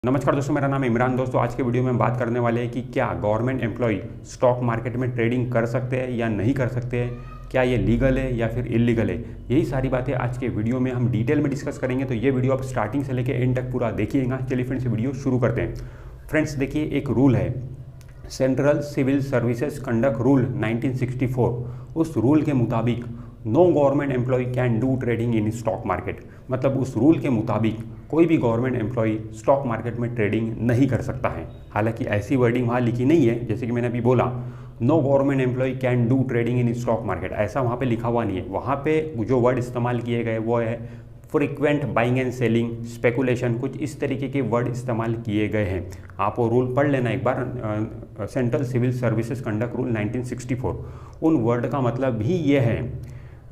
नमस्कार दोस्तों, मेरा नाम इमरान। दोस्तों आज के वीडियो में हम बात करने वाले हैं कि क्या गवर्नमेंट एम्प्लॉय स्टॉक मार्केट में ट्रेडिंग कर सकते हैं या नहीं कर सकते हैं, क्या ये लीगल है या फिर इलीगल है। यही सारी बातें आज के वीडियो में हम डिटेल में डिस्कस करेंगे। तो ये वीडियो आप स्टार्टिंग से लेकर एंड तक पूरा देखिएगा। चलिए फ्रेंड्स वीडियो शुरू करते हैं। फ्रेंड्स देखिए, एक रूल है central civil services conduct rule 1964। उस रूल के मुताबिक no government employee can do trading in stock market. मतलब उस रूल के मुताबिक कोई भी गवर्नमेंट एम्प्लॉय स्टॉक मार्केट में ट्रेडिंग नहीं कर सकता है। हालांकि ऐसी वर्डिंग वहाँ लिखी नहीं है, जैसे कि मैंने अभी बोला no government employee can do trading in stock market, ऐसा वहाँ पे लिखा हुआ नहीं है। वहाँ पे जो वर्ड इस्तेमाल किए गए वो है frequent buying and selling, speculation, कुछ इस तरीके के वर्ड इस्तेमाल किए गए हैं। आप वो रूल पढ़ लेना एक बार, central civil services conduct rule 1964। उन वर्ड का मतलब भी ये है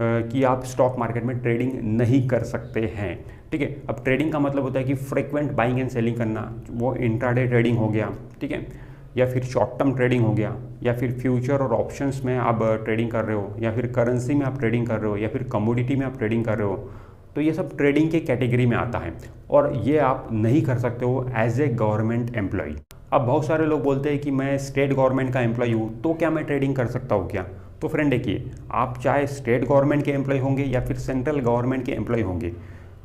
कि आप स्टॉक मार्केट में ट्रेडिंग नहीं कर सकते हैं। ठीक है, अब ट्रेडिंग का मतलब होता है कि फ्रीक्वेंट बाइंग एंड सेलिंग करना, वो इंट्राडे ट्रेडिंग हो गया, ठीक है, या फिर शॉर्ट टर्म ट्रेडिंग हो गया, या फिर फ्यूचर और ऑप्शंस में आप ट्रेडिंग कर रहे हो, या फिर करेंसी में आप ट्रेडिंग कर रहे हो, या फिर कमोडिटी में आप ट्रेडिंग कर रहे हो। तो ये सब ट्रेडिंग के कैटेगरी में आता है और ये आप नहीं कर सकते हो एज ए गवर्नमेंट एम्प्लॉय। अब बहुत सारे लोग बोलते हैं कि मैं स्टेट गवर्नमेंट का एम्प्लॉय हूँ, तो क्या मैं ट्रेडिंग कर सकता हूँ क्या। तो फ्रेंड देखिए, आप चाहे स्टेट गवर्नमेंट के एम्प्लॉय होंगे या फिर सेंट्रल गवर्नमेंट के एम्प्लॉय होंगे,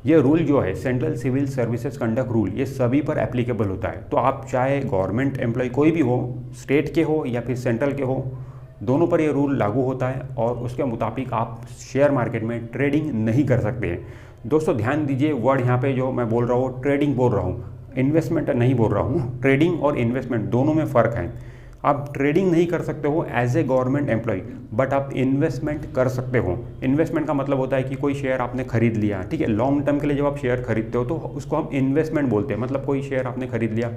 ये रूल जो है central civil services conduct rule, ये सभी पर एप्लीकेबल होता है। तो आप चाहे गवर्नमेंट एम्प्लॉय कोई भी हो, स्टेट के हो या फिर सेंट्रल के हो, दोनों पर ये रूल लागू होता है और उसके मुताबिक आप शेयर मार्केट में ट्रेडिंग नहीं कर सकते हैं। दोस्तों ध्यान दीजिए, वर्ड यहाँ पे जो मैं बोल रहा हूँ ट्रेडिंग बोल रहा हूँ, इन्वेस्टमेंट नहीं बोल रहा हूँ। ट्रेडिंग और इन्वेस्टमेंट दोनों में फ़र्क है। आप ट्रेडिंग नहीं कर सकते हो as a government employee, but आप इन्वेस्टमेंट कर सकते हो। इन्वेस्टमेंट का मतलब होता है कि कोई शेयर आपने खरीद लिया, ठीक है, लॉन्ग टर्म के लिए जब आप शेयर खरीदते हो तो उसको हम इन्वेस्टमेंट बोलते हैं। मतलब कोई शेयर आपने खरीद लिया,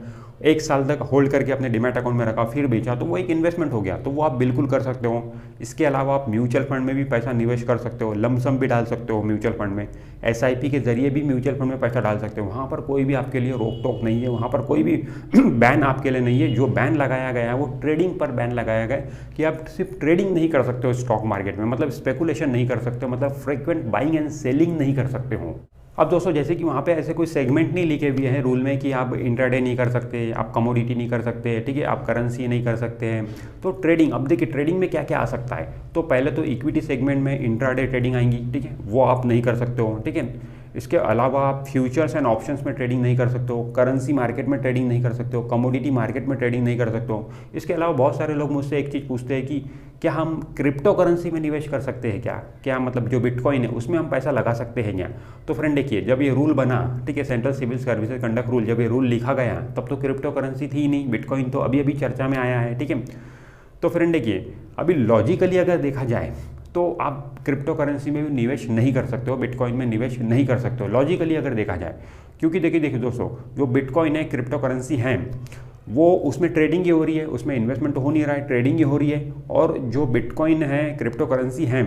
1 साल तक होल्ड करके अपने डिमैट अकाउंट में रखा, फिर बेचा, तो वो एक इन्वेस्टमेंट हो गया। तो वो आप बिल्कुल कर सकते हो। इसके अलावा आप म्यूचुअल फंड में भी पैसा निवेश कर सकते हो, लमसम भी डाल सकते हो म्यूचुअल फंड में, SIP के जरिए भी म्यूचुअल फंड में पैसा डाल सकते हो। वहाँ पर कोई भी आपके लिए रोक टोक नहीं है, वहाँ पर कोई भी बैन आपके लिए नहीं है। जो बैन लगाया गया है वो ट्रेडिंग पर बैन लगाया गया कि आप सिर्फ ट्रेडिंग नहीं कर सकते हो स्टॉक मार्केट में, मतलब स्पेकुलेशन नहीं कर सकते हो, मतलब फ्रीक्वेंट बाइंग एंड सेलिंग नहीं कर सकते हो। अब दोस्तों जैसे कि वहाँ पे ऐसे कोई सेगमेंट नहीं लिखे हुए हैं रूल में कि आप इंट्राडे नहीं कर सकते, आप कमोडिटी नहीं कर सकते, ठीक है, आप करेंसी नहीं कर सकते हैं। तो ट्रेडिंग, अब देखिए ट्रेडिंग में क्या क्या आ सकता है। तो पहले तो इक्विटी सेगमेंट में इंट्राडे ट्रेडिंग आएंगी, ठीक है, वो आप नहीं कर सकते हो, ठीक है। इसके अलावा आप फ्यूचर्स एंड ऑप्शंस में ट्रेडिंग नहीं कर सकते हो, करेंसी मार्केट में ट्रेडिंग नहीं कर सकते हो, कमोडिटी मार्केट में ट्रेडिंग नहीं कर सकते हो। इसके अलावा बहुत सारे लोग मुझसे एक चीज़ पूछते हैं कि क्या हम क्रिप्टो करेंसी में निवेश कर सकते हैं क्या मतलब जो बिटकॉइन है उसमें हम पैसा लगा सकते हैं क्या। तो फ्रेंड देखिए, जब ये रूल बना, ठीक है, central civil services conduct rule, जब ये रूल लिखा गया तब तो क्रिप्टो करेंसी थी ही नहीं, बिटकॉइन तो अभी अभी चर्चा में आया है, ठीक है। तो फ्रेंड देखिए, अभी लॉजिकली अगर देखा जाए तो आप क्रिप्टो करेंसी में भी निवेश नहीं कर सकते हो, बिटकॉइन में निवेश नहीं कर सकते हो लॉजिकली अगर देखा जाए। क्योंकि देखिए दोस्तों, जो बिटकॉइन है, क्रिप्टो करेंसी है, वो उसमें ट्रेडिंग ही हो रही है, उसमें इन्वेस्टमेंट तो हो नहीं रहा है, ट्रेडिंग ही हो रही है। और जो बिटकॉइन है, क्रिप्टो करेंसी है,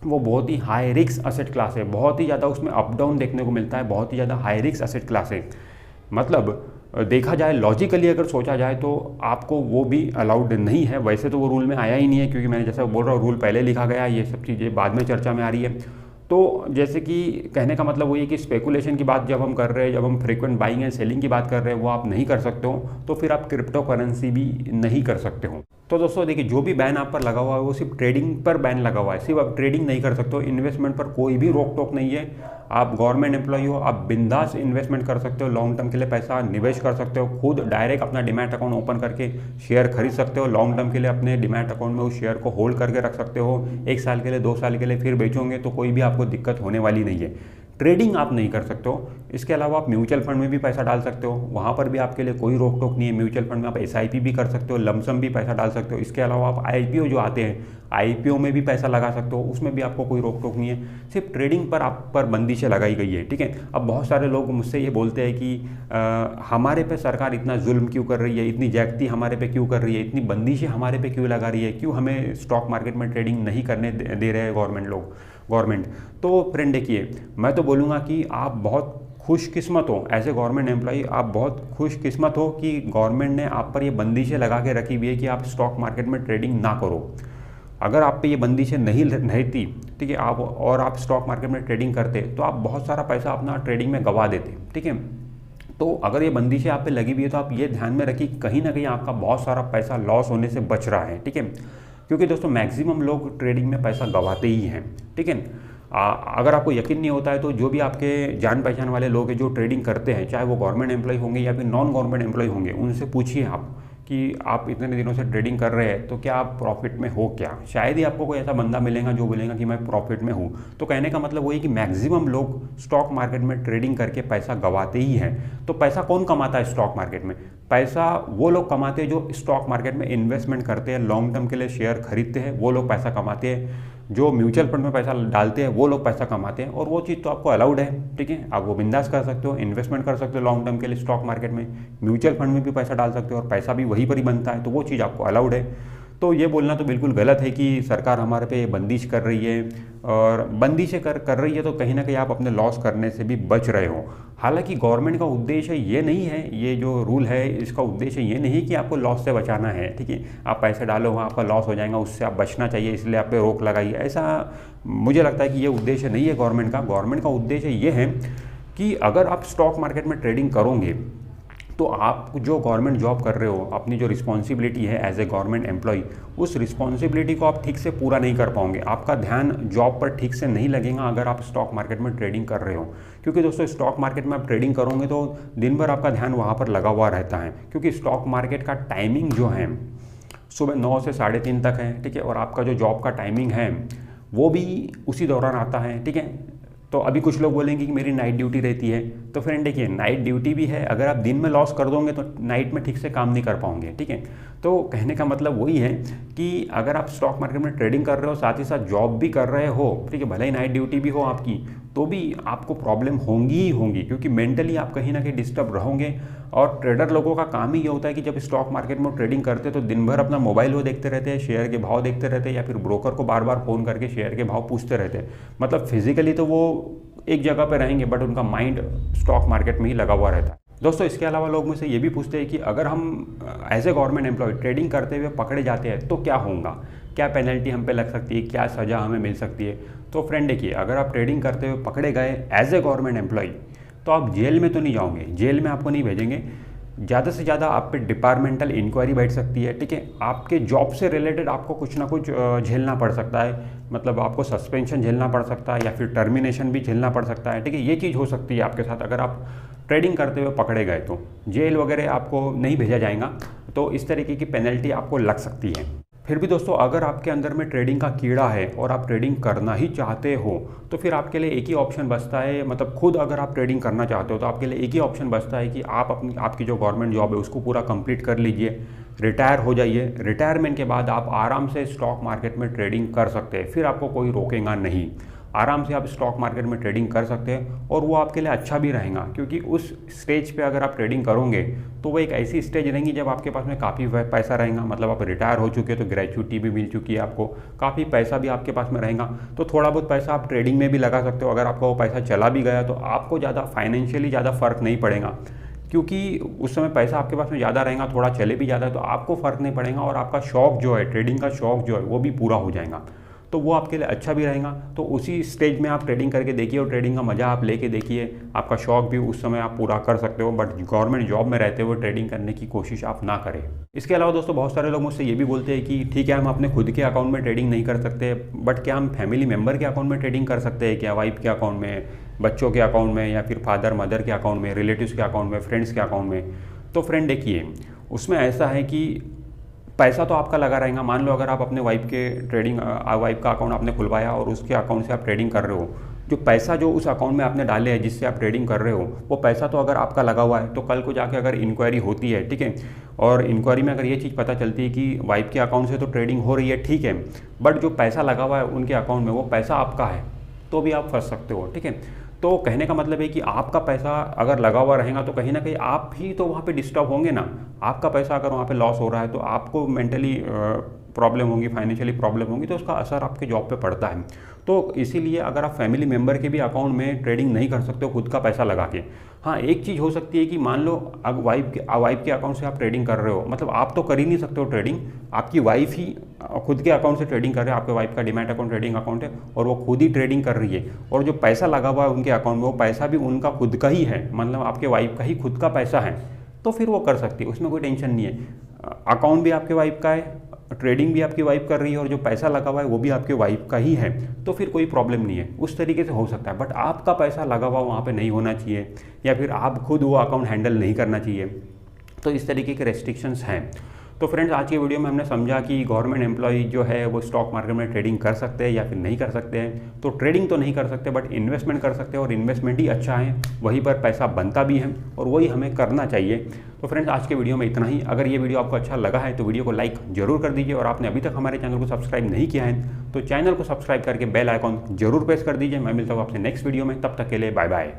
वो बहुत ही हाई रिस्क असेट क्लास है, बहुत ही ज़्यादा उसमें अप डाउन देखने को मिलता है, बहुत ही ज़्यादा हाई रिस्क असेट क्लास है। मतलब देखा जाए लॉजिकली अगर सोचा जाए तो आपको वो भी अलाउड नहीं है। वैसे तो वो रूल में आया ही नहीं है, क्योंकि मैंने जैसा बोल रहा हूँ रूल पहले लिखा गया, ये सब चीज़ें बाद में चर्चा में आ रही है। तो जैसे कि कहने का मतलब वही है कि स्पेकुलेशन की बात जब हम कर रहे हैं, जब हम फ्रीक्वेंट बाइंग एंड सेलिंग की बात कर रहे हैं, वो आप नहीं कर सकते हो, तो फिर आप क्रिप्टो करेंसी भी नहीं कर सकते हो। तो दोस्तों देखिए, जो भी बैन आप पर लगा हुआ है वो सिर्फ ट्रेडिंग पर बैन लगा हुआ है, सिर्फ आप ट्रेडिंग नहीं कर सकते हो। इन्वेस्टमेंट पर कोई भी रोक टोक नहीं है। आप गवर्नमेंट एम्प्लॉय हो, आप बिंदास इन्वेस्टमेंट कर सकते हो, लॉन्ग टर्म के लिए पैसा निवेश कर सकते हो, खुद डायरेक्ट अपना डिमैट अकाउंट ओपन करके शेयर खरीद सकते हो, लॉन्ग टर्म के लिए अपने डिमैट अकाउंट में उस शेयर को होल्ड करके रख सकते हो, 1 साल के लिए, 2 साल के लिए, फिर बेचोगे तो कोई भी आपको दिक्कत होने वाली नहीं है। ट्रेडिंग आप नहीं कर सकते हो। इसके अलावा आप म्यूचुअल फंड में भी पैसा डाल सकते हो, वहाँ पर भी आपके लिए कोई रोक टोक नहीं है। म्यूचुअल फंड में आप SIP भी कर सकते हो, लमसम भी पैसा डाल सकते हो। इसके अलावा आप IPO जो आते हैं, IPO में भी पैसा लगा सकते हो, उसमें भी आपको कोई रोक टोक नहीं है। सिर्फ ट्रेडिंग पर आप पर बंदिशें लगाई गई है, ठीक है। अब बहुत सारे लोग मुझसे ये बोलते हैं कि हमारे पे सरकार इतना जुल्म क्यों कर रही है, इतनी ज्यादती हमारे पे क्यों कर रही है, इतनी बंदिशें हमारे पे क्यों लगा रही है, क्यों हमें स्टॉक मार्केट में ट्रेडिंग नहीं करने दे रहे हैं गवर्नमेंट। तो फ्रेंड देखिए, मैं तो बोलूँगा कि आप बहुत खुशकिस्मत हो एज ए गवर्नमेंट एम्प्लॉई, आप बहुत खुशकिस्मत हो कि गवर्नमेंट ने आप पर ये बंदिशें लगा के रखी हुई है कि आप स्टॉक मार्केट में ट्रेडिंग ना करो। अगर आप पे ये बंदिशें नहीं रहती, ठीक है, आप स्टॉक मार्केट में ट्रेडिंग करते तो आप बहुत सारा पैसा अपना ट्रेडिंग में गंवा देते, ठीक है। तो अगर ये बंदिशें आप पे लगी हुई है तो आप ये ध्यान में रखिए कहीं ना कहीं आपका बहुत सारा पैसा लॉस होने से बच रहा है, ठीक है। क्योंकि दोस्तों मैक्सिमम लोग ट्रेडिंग में पैसा गंवाते ही हैं, ठीक है। अगर आपको यकीन नहीं होता है तो जो भी आपके जान पहचान वाले लोग हैं जो ट्रेडिंग करते हैं, चाहे वो गवर्नमेंट एम्प्लॉय होंगे या फिर नॉन गवर्नमेंट एम्प्लॉय होंगे, उनसे पूछिए आप कि आप इतने दिनों से ट्रेडिंग कर रहे हैं तो क्या आप प्रॉफिट में हो क्या। शायद ही आपको कोई ऐसा बंदा मिलेगा जो बोलेगा कि मैं प्रॉफिट में हूँ। तो कहने का मतलब वही कि मैक्सिमम लोग स्टॉक मार्केट में ट्रेडिंग करके पैसा गंवाते ही हैं। तो पैसा कौन कमाता है स्टॉक मार्केट में? पैसा वो लोग कमाते हैं जो स्टॉक मार्केट में इन्वेस्टमेंट करते हैं, लॉन्ग टर्म के लिए शेयर खरीदते हैं, वो लोग पैसा कमाते हैं। जो म्यूचुअल फंड में पैसा डालते हैं वो लोग पैसा कमाते हैं, और वो चीज़ तो आपको अलाउड है, ठीक है। आप वो बिंदास कर सकते हो, इन्वेस्टमेंट कर सकते हो लॉन्ग टर्म के लिए स्टॉक मार्केट में, म्यूचुअल फंड में भी पैसा डाल सकते हो और पैसा भी वहीं पर ही बनता है, तो वो चीज़ आपको अलाउड है। तो ये बोलना तो बिल्कुल गलत है कि सरकार हमारे पे बंदिश कर रही है, और बंदिशें कर रही है तो कहीं ना कहीं आप अपने लॉस करने से भी बच रहे हो। हालांकि गवर्नमेंट का उद्देश्य ये नहीं है, ये जो रूल है इसका उद्देश्य ये नहीं कि आपको लॉस से बचाना है, ठीक है। आप पैसे डालो वहाँ आपका लॉस हो जाएगा, उससे आप बचना चाहिए इसलिए आप पे रोक लगाइए, ऐसा मुझे लगता है कि ये उद्देश्य नहीं है गवर्नमेंट का। गवर्नमेंट का उद्देश्य ये है कि अगर आप स्टॉक मार्केट में ट्रेडिंग करोगे तो आप जो गवर्नमेंट जॉब कर रहे हो, अपनी जो रिस्पॉन्सिबिलिटी है एज ए गवर्नमेंट एम्प्लॉय, उस रिस्पॉन्सिबिलिटी को आप ठीक से पूरा नहीं कर पाओगे। आपका ध्यान जॉब पर ठीक से नहीं लगेगा अगर आप स्टॉक मार्केट में ट्रेडिंग कर रहे हो। क्योंकि दोस्तों स्टॉक मार्केट में आप ट्रेडिंग करोगे तो दिन भर आपका ध्यान वहाँ पर लगा हुआ रहता है, क्योंकि स्टॉक मार्केट का टाइमिंग जो है सुबह 9 से 3:30 तक है, ठीक है। और आपका जो जॉब का टाइमिंग है वो भी उसी दौरान आता है, ठीक है। तो अभी कुछ लोग बोलेंगे कि मेरी नाइट ड्यूटी रहती है, तो फ्रेंड देखिए नाइट ड्यूटी भी है, अगर आप दिन में लॉस कर दोगे तो नाइट में ठीक से काम नहीं कर पाओगे, ठीक है। तो कहने का मतलब वही है कि अगर आप स्टॉक मार्केट में ट्रेडिंग कर रहे हो, साथ ही साथ जॉब भी कर रहे हो, ठीक है, भले ही नाइट ड्यूटी भी हो आपकी, तो भी आपको प्रॉब्लम होंगी ही होंगी, क्योंकि मेंटली आप कहीं ना कहीं डिस्टर्ब रहोगे। और ट्रेडर लोगों का काम ही ये होता है कि जब स्टॉक मार्केट में ट्रेडिंग करते हैं तो दिन भर अपना मोबाइल वो देखते रहते हैं, शेयर के भाव देखते रहते हैं, या फिर ब्रोकर को बार बार फ़ोन करके शेयर के भाव पूछते रहते हैं। मतलब फिजिकली तो वो एक जगह पे रहेंगे बट उनका माइंड स्टॉक मार्केट में ही लगा हुआ रहता है। दोस्तों इसके अलावा लोग मुझसे ये भी पूछते हैं कि अगर हम as a government employee trading करते हुए पकड़े जाते हैं तो क्या होगा, क्या पेनल्टी हम पे लग सकती है, क्या सज़ा हमें मिल सकती है। तो फ्रेंड देखिए, अगर आप ट्रेडिंग करते हुए पकड़े गए एज ए गवर्नमेंट एम्प्लॉय तो आप जेल में तो नहीं जाओगे, जेल में आपको नहीं भेजेंगे। ज़्यादा से ज़्यादा आप पे डिपार्टमेंटल इंक्वायरी बैठ सकती है, ठीक है। आपके जॉब से रिलेटेड आपको कुछ ना कुछ झेलना पड़ सकता है, मतलब आपको सस्पेंशन झेलना पड़ सकता है या फिर टर्मिनेशन भी झेलना पड़ सकता है, ठीक है। ये चीज़ हो सकती है आपके साथ अगर आप ट्रेडिंग करते हुए पकड़े गए तो जेल वगैरह आपको नहीं भेजा जाएगा, तो इस तरीके की पेनल्टी आपको लग सकती है। फिर भी दोस्तों अगर आपके अंदर में ट्रेडिंग का कीड़ा है और आप ट्रेडिंग करना ही चाहते हो तो फिर आपके लिए एक ही ऑप्शन बचता है, मतलब खुद अगर आप ट्रेडिंग करना चाहते हो तो आपके लिए एक ही ऑप्शन बचता है कि आप आपकी जो गवर्नमेंट जॉब है उसको पूरा कंप्लीट कर लीजिए, रिटायर हो जाइए। रिटायरमेंट के बाद आप आराम से स्टॉक मार्केट में ट्रेडिंग कर सकते हैं, फिर आपको कोई रोकेगा नहीं। आराम से आप स्टॉक मार्केट में ट्रेडिंग कर सकते हैं और वो आपके लिए अच्छा भी रहेगा, क्योंकि उस स्टेज पे अगर आप ट्रेडिंग करोगे तो वो एक ऐसी स्टेज रहेंगी जब आपके पास में काफ़ी पैसा रहेगा, मतलब आप रिटायर हो चुके हो तो ग्रेच्युटी भी मिल चुकी है आपको, काफ़ी पैसा भी आपके पास में रहेगा, तो थोड़ा बहुत पैसा आप ट्रेडिंग में भी लगा सकते हो। अगर आपका वो पैसा चला भी गया तो आपको ज़्यादा फाइनेंशियली ज़्यादा फ़र्क नहीं पड़ेगा, क्योंकि उस समय पैसा आपके पास में ज़्यादा रहेगा, थोड़ा चले भी ज़्यादा तो आपको फ़र्क नहीं पड़ेगा और आपका शौक जो है, ट्रेडिंग का शौक जो है वो भी पूरा हो जाएगा, तो वो आपके लिए अच्छा भी रहेगा। तो उसी स्टेज में आप ट्रेडिंग करके देखिए और ट्रेडिंग का मज़ा आप लेके देखिए, आपका शौक भी उस समय आप पूरा कर सकते हो, बट गवर्नमेंट जॉब में रहते हुए ट्रेडिंग करने की कोशिश आप ना करें। इसके अलावा दोस्तों बहुत सारे लोग मुझसे ये भी बोलते हैं कि ठीक है हम अपने खुद के अकाउंट में ट्रेडिंग नहीं कर सकते, बट क्या हम फैमिली मेम्बर के अकाउंट में ट्रेडिंग कर सकते हैं क्या, वाइफ के अकाउंट में, बच्चों के अकाउंट में, या फिर फादर मदर के अकाउंट में, रिलेटिव्स के अकाउंट में, फ्रेंड्स के अकाउंट में। तो फ्रेंड देखिए उसमें ऐसा है कि पैसा तो आपका लगा रहेगा। मान लो अगर आप अपने वाइफ का अकाउंट आपने खुलवाया और उसके अकाउंट से आप ट्रेडिंग कर रहे हो, जो पैसा जो उस अकाउंट में आपने डाले हैं जिससे आप ट्रेडिंग कर रहे हो, वो पैसा तो अगर आपका लगा हुआ है तो कल को जाके अगर इंक्वायरी होती है, ठीक है, और इंक्वायरी में अगर ये चीज़ पता चलती है कि वाइफ के अकाउंट से तो ट्रेडिंग हो रही है, ठीक है, बट जो पैसा लगा हुआ है उनके अकाउंट में वो पैसा आपका है, तो भी आप फंस सकते हो, ठीक है। तो कहने का मतलब है कि आपका पैसा अगर लगा हुआ रहेगा तो कहीं ना कहीं आप ही तो वहाँ पे डिस्टर्ब होंगे ना। आपका पैसा अगर वहाँ पे लॉस हो रहा है तो आपको मेंटली प्रॉब्लम होगी, फाइनेंशियली प्रॉब्लम होगी, तो उसका असर आपके जॉब पे पड़ता है। तो इसीलिए अगर आप फैमिली मेम्बर के भी अकाउंट में ट्रेडिंग नहीं कर सकते हो खुद का पैसा लगा के, हाँ एक चीज़ हो सकती है कि मान लो अब वाइफ के अकाउंट से आप ट्रेडिंग कर रहे हो, मतलब आप तो कर ही नहीं सकते हो ट्रेडिंग, आपकी वाइफ ही खुद के अकाउंट से ट्रेडिंग कर रहे हैं, आपके वाइफ का डीमैट अकाउंट ट्रेडिंग अकाउंट है और वो खुद ही ट्रेडिंग कर रही है, और जो पैसा लगा हुआ है उनके अकाउंट में वो पैसा भी उनका खुद का ही है, मतलब आपके वाइफ का ही खुद का पैसा है, तो फिर वो कर सकती है, उसमें कोई टेंशन नहीं है। अकाउंट भी आपके वाइफ का है, ट्रेडिंग भी आपकी वाइफ कर रही है और जो पैसा लगा हुआ है वो भी आपके वाइफ का ही है, तो फिर कोई प्रॉब्लम नहीं है, उस तरीके से हो सकता है। बट आपका पैसा लगा हुआ वहाँ पे नहीं होना चाहिए, या फिर आप खुद वो अकाउंट हैंडल नहीं करना चाहिए, तो इस तरीके के रेस्ट्रिक्शंस हैं। तो फ्रेंड्स आज की वीडियो में हमने समझा कि गवर्नमेंट एम्प्लॉय जो है वो स्टॉक मार्केट में ट्रेडिंग कर सकते हैं या फिर नहीं कर सकते हैं। तो ट्रेडिंग तो नहीं कर सकते बट इन्वेस्टमेंट कर सकते हैं, और इन्वेस्टमेंट ही अच्छा है, वहीं पर पैसा बनता भी है और वही हमें करना चाहिए। तो फ्रेंड्स आज के वीडियो में इतना ही। अगर ये वीडियो आपको अच्छा लगा है तो वीडियो को लाइक जरूर कर दीजिए, और आपने अभी तक हमारे चैनल को सब्सक्राइब नहीं किया है तो चैनल को सब्सक्राइब करके बेल आइकॉन जरूर प्रेस कर दीजिए। मैं मिलता हूँ आपसे नेक्स्ट वीडियो में, तब तक के लिए बाय बाय।